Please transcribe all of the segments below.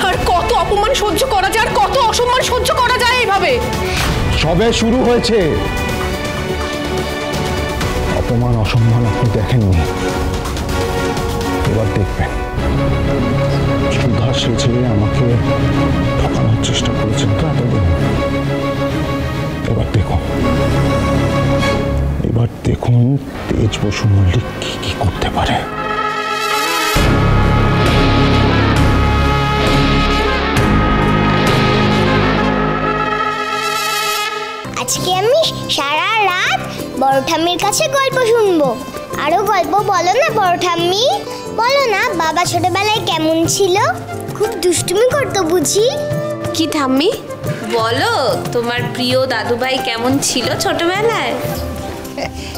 আর কত অপমান সহ্য করা যায়, আর কত অসম্মান সহ্য করা যায় এইভাবে? সবে শুরু হয়েছে। অপমান অসম্মান আপনি দেখেননি, এবার দেখবেন। সুধা সেজে আমাকে ঠকানোর চেষ্টা করেছেন তো এতদিন, এবার দেখুন তেজ বসু মল্লিক কি কি করতে পারে। আজকে আমি সারা রাত বড় ঠাম্মির কাছে গল্প শুনবো। আরো গল্প বলো না বড় ঠাম্মি, বলো না বাবা ছোটবেলায় কেমন ছিল? খুব দুষ্টুমি করতো বুঝি? কি ঠাম্মি বলো, তোমার প্রিয় দাদুভাই কেমন ছিল ছোটবেলায়?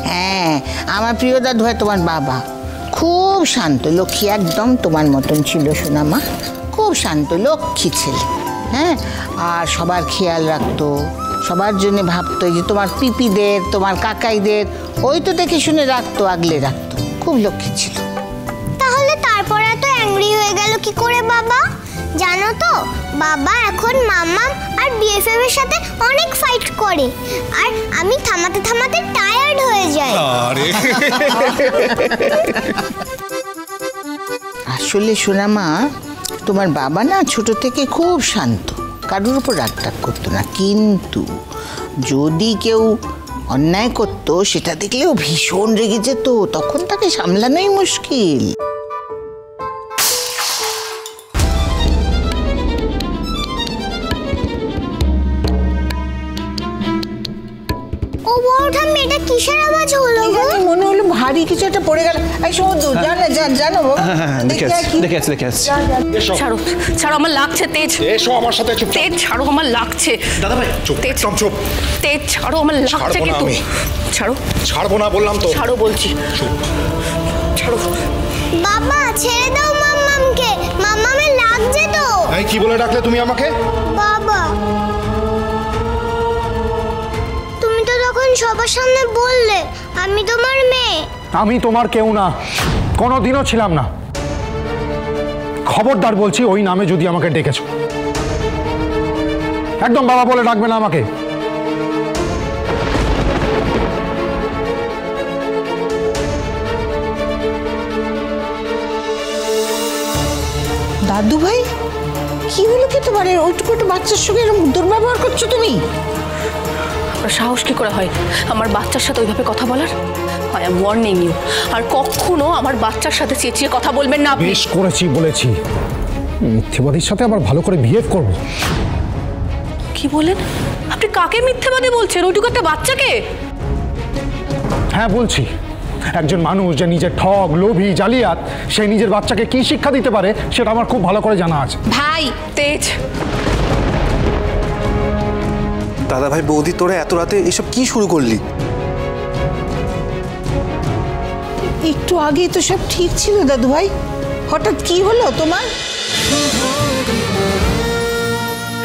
হ্যাঁ, আমার প্রিয় দাদুভাই তোমার বাবা খুব শান্ত লক্ষ্মী, একদম তোমার মতন ছিল সোনামা। খুব শান্ত লক্ষ্মী ছেলে। হ্যাঁ, আর সবার খেয়াল রাখতো, সবার জন্য ভাবতো যে তোমার পিপিদের, তোমার কাকাইদের ওই তো দেখে শুনে রাখতো, আগলে রাখতো। খুব লক্ষ্মী ছিল। তাহলে তারপরে এত অ্যাংরি হয়ে গেল কি করে বাবা? জানো তো বাবা এখন মাম্মাম আর বিএফএফ এর সাথে অনেক ফাইট করে, আর আমি থামাতে থামাতে টায়ার্ড হয়ে যাই। আরে আসলে সোনামা, তোমার বাবা না ছোট থেকে খুব শান্ত, কারোর উপর রাগ টাগ করতো না, কিন্তু যদি কেউ অন্যায় করতো সেটা দেখলেও ভীষণ রেগে যেত, তখন তাকে সামলানোই মুশকিল। ও বড় ঠাম্মি, এটা কিসের আওয়াজ হলো গো? মনে হলো ভারী কিছু একটা পড়ে গেল। এই সমুদ্র জানো ছাড়ো ছাড়ো, আমার লাগছে তেজ। এসো আমার সাথে। তেজ ছাড়ো, আমার লাগছে। দাদা ভাই চুপ, একদম চুপ। তেজ ছাড়ো, আমার লাগছে কিন্তু। ছাড়ো। ছাড়বো না বললাম তো। ছাড়ো বলছি। ছাড়ো। বাবা ছেড়ে দাও মাম্মামকে, মাম্মামের লাগছে তো। এই কি বলে ডাকলে তুমি আমাকে? বাবা তুমি তো তখন সবার সামনে বললে আমি তোমার মেয়ে। আমি তোমার কেউ না, কোনোদিনও ছিলাম না। খবরদার বলছি, ওই নামে যদি আমাকে ডেকেছো, একদম বাবা বলে ডাকবে না আমাকে। দাদু ভাই, কি হলো কি তোমার? ওইটুকু একটা বাচ্চার সঙ্গে এরকম দুর্ব্যবহার করছো তুমি? সাহস কি করে হয় আমার বাচ্চার সাথে ওইভাবে কথা বলার? আই এম ওয়ার্নিং ইউ, আর কখনো আমার বাচ্চার সাথে চেঁচিয়ে কথা বলবেন না আপনি। বেশ করেছি বলেছি, মিথ্যেবাদীর সাথে আবার ভালো করে বিহেভ করব। কি বলেন আপনি? কাকে মিথ্যেবাদী বলছেন? ওইটুকু একটা বাচ্চাকে? হ্যাঁ বলছি, একজন মানুষ যে নিজের ঠগ, লোভী, জালিয়াত, সে নিজের বাচ্চাকে কি শিক্ষা দিতে পারে সেটা আমার খুব ভালো করে জানা আছে। ভাই তেজ, দাদা ভাই বৌদি, তোরা এত রাতে এসব কি শুরু করলি? একটু আগে তো সব ঠিক ছিল দাদু ভাই, হঠাৎ কি হলো তোমার?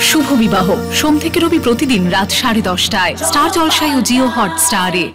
শুভ বিবাহ সোম থেকে রবি প্রতিদিন রাত 10:30টায় স্টার জলসায় ও জিও হটস্টারে।